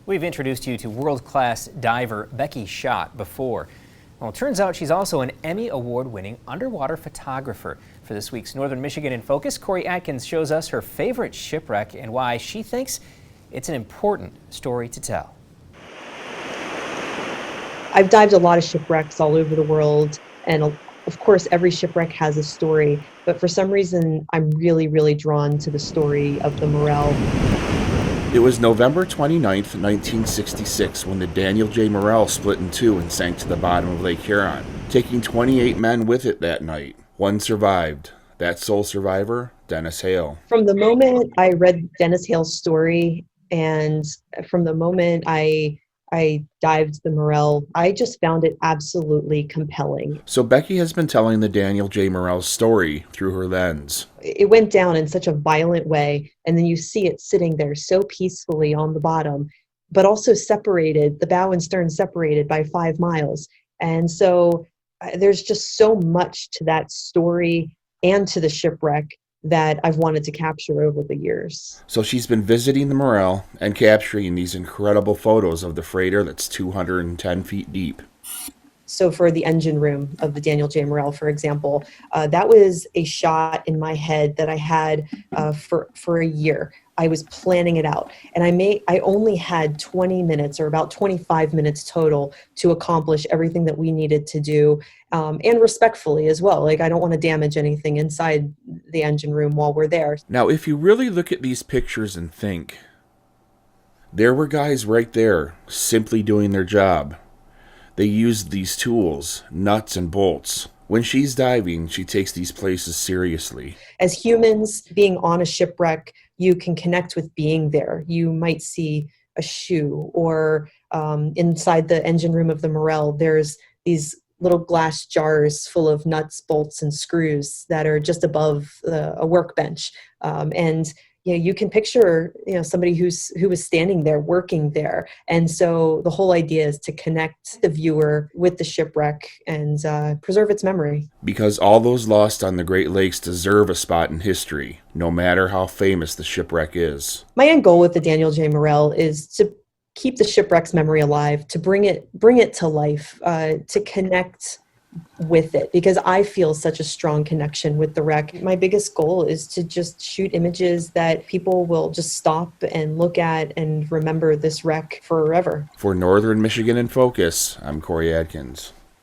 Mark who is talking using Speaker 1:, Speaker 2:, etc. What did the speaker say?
Speaker 1: We've introduced you to world-class diver Becky Schott before. Well, it turns out she's also an Emmy Award winning underwater photographer. For this week's Northern Michigan in Focus, Adkins shows us her favorite shipwreck and why she thinks it's an important story to tell.
Speaker 2: I've dived a lot of shipwrecks all over the world, and of course every shipwreck has a story, but for some reason I'm really drawn to the story of the Morrell.
Speaker 3: It was November 29th, 1966 when the Daniel J. Morrell split in two and sank to the bottom of Lake Huron, taking 28 men with it that night. One survived. That sole survivor, Dennis Hale.
Speaker 2: From the moment I read Dennis Hale's story and from the moment I dived the Morrell, I just found it absolutely compelling.
Speaker 3: So Becky has been telling the Daniel J. Morrell story through her lens.
Speaker 2: It went down in such a violent way, and then you see it sitting there so peacefully on the bottom, but also separated, the bow and stern separated by 5 miles. And so there's just so much to that story and to the shipwreck that I've wanted to capture over the years.
Speaker 3: So she's been visiting the Morrell and capturing these incredible photos of the freighter that's 210 feet deep.
Speaker 2: So for the engine room of the Daniel J. Morrell, for example, that was a shot in my head that I had for a year. I was planning it out, and I only had 20 minutes or about 25 minutes total to accomplish everything that we needed to do, and respectfully as well. Like, I don't want to damage anything inside the engine room while we're there.
Speaker 3: Now, if you really look at these pictures and think, there were guys right there simply doing their job. They used these tools, nuts and bolts. When she's diving, she takes these places seriously.
Speaker 2: As humans, being on a shipwreck, you can connect with being there. You might see a shoe, or inside the engine room of the Morrell, there's these little glass jars full of nuts, bolts, and screws that are just above a workbench. And you can picture somebody who was standing there working there. And so the whole idea is to connect the viewer with the shipwreck and preserve its memory.
Speaker 3: Because all those lost on the Great Lakes deserve a spot in history, no matter how famous the shipwreck is.
Speaker 2: My end goal with the Daniel J. Morrell is to keep the shipwreck's memory alive, to bring it to life, to connect with it, because I feel such a strong connection with the wreck. My biggest goal is to just shoot images that people will just stop and look at and remember this wreck forever.
Speaker 3: For Northern Michigan in Focus, I'm Adkins.